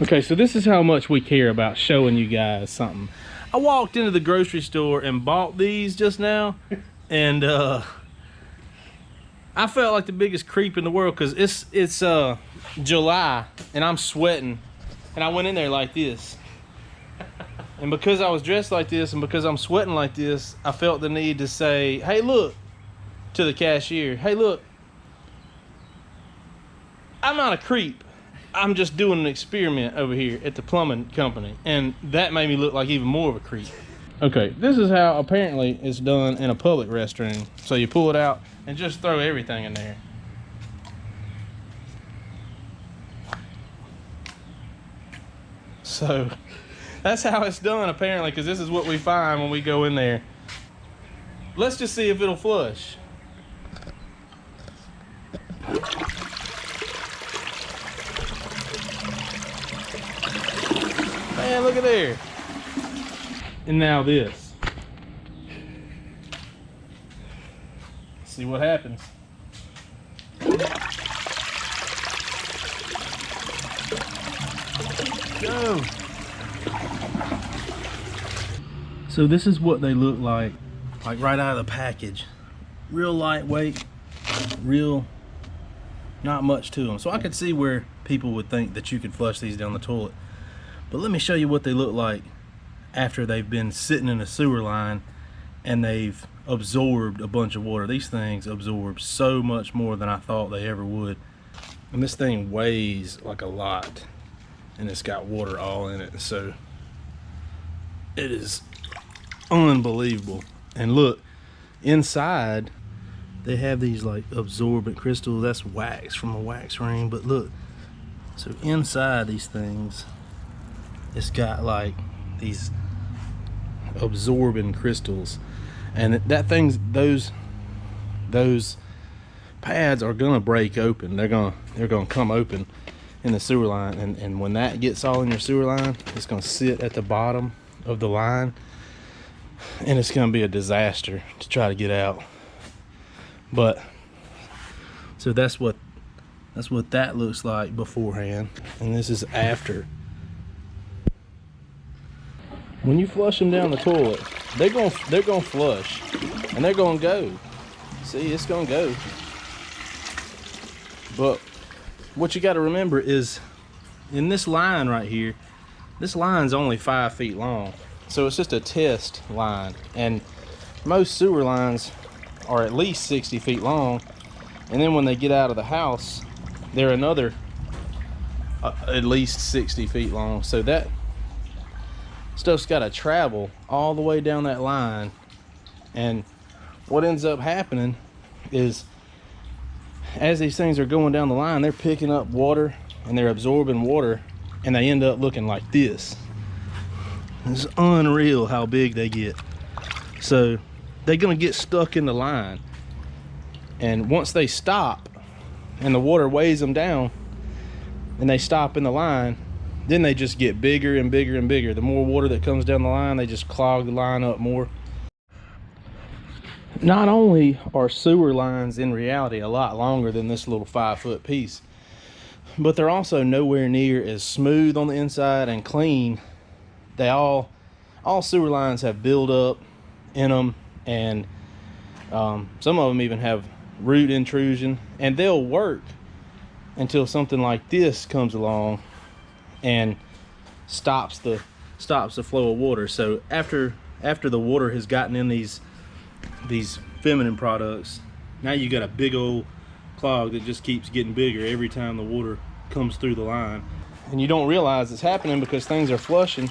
Okay, so this is how much we care about showing you guys something. I walked into the grocery store and bought these just now, and I felt like the biggest creep in the world because it's July and I'm sweating, and I went in there like this. And because I was dressed like this and because I'm sweating like this, I felt the need to say, hey, look, to the cashier, hey, look, I'm not a creep. I'm just doing an experiment over here at the plumbing company. And that made me look like even more of a creep. Okay, this is how apparently it's done in a public restroom. So you pull it out and just throw everything in there. So that's how it's done apparently, because this is what we find when we go in there. Let's just see if it'll flush. Man, look at there. And now this. See what happens. Go. So this is what they look like right out of the package. Real lightweight, real, not much to them. So I could see where people would think that you could flush these down the toilet. But let me show you what they look like after they've been sitting in a sewer line and they've absorbed a bunch of water. These things absorb so much more than I thought they ever would. And this thing weighs like a lot, and it's got water all in it. So it is unbelievable. And look, inside they have these like absorbent crystals. That's wax from a wax ring, but look, so inside these things, it's got like these absorbing crystals, and that thing's those pads are gonna break open. They're gonna come open in the sewer line, and when that gets all in your sewer line, it's gonna sit at the bottom of the line, and it's gonna be a disaster to try to get out. But so that's what that looks like beforehand, and this is after. When you flush them down the toilet, they're gonna flush, and they're gonna go. See, it's gonna go. But what you got to remember is, in this line right here, this line's only 5 feet long, so it's just a test line. And most sewer lines are at least 60 feet long, and then when they get out of the house, they're another at least 60 feet long. So that stuff's got to travel all the way down that line. And what ends up happening is, as these things are going down the line, they're picking up water and they're absorbing water, and they end up looking like this. It's unreal how big they get. So they're gonna get stuck in the line, and once they stop and the water weighs them down and they stop in the line, then they just get bigger and bigger and bigger. The more water that comes down the line, they just clog the line up more. Not only are sewer lines in reality a lot longer than this little 5-foot piece, but they're also nowhere near as smooth on the inside and clean. They all sewer lines have buildup in them, and some of them even have root intrusion, and they'll work until something like this comes along and stops the flow of water. So after the water has gotten in these feminine products, now you got a big old clog that just keeps getting bigger every time the water comes through the line, and you don't realize it's happening because things are flushing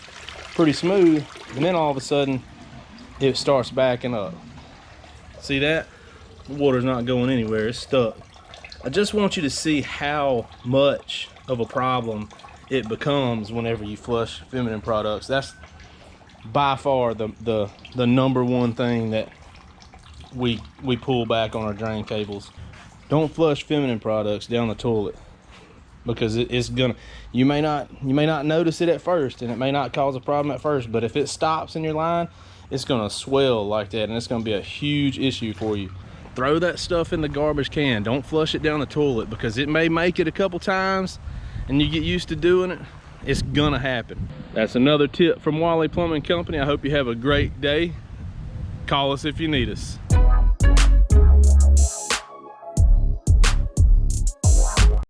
pretty smooth, and then all of a sudden it starts backing up. See that? The water's not going anywhere, it's stuck. I just want you to see how much of a problem it becomes whenever you flush feminine products. That's by far the number one thing that we pull back on our drain cables. Don't flush feminine products down the toilet, because it's gonna, you may not notice it at first, and it may not cause a problem at first, but if it stops in your line, it's gonna swell like that, and it's gonna be a huge issue for you. Throw that stuff in the garbage can. Don't flush it down the toilet, because it may make it a couple times and you get used to doing it, It's gonna happen. That's another tip from Wally Plumbing Company. I hope you have a great day. Call us if you need us.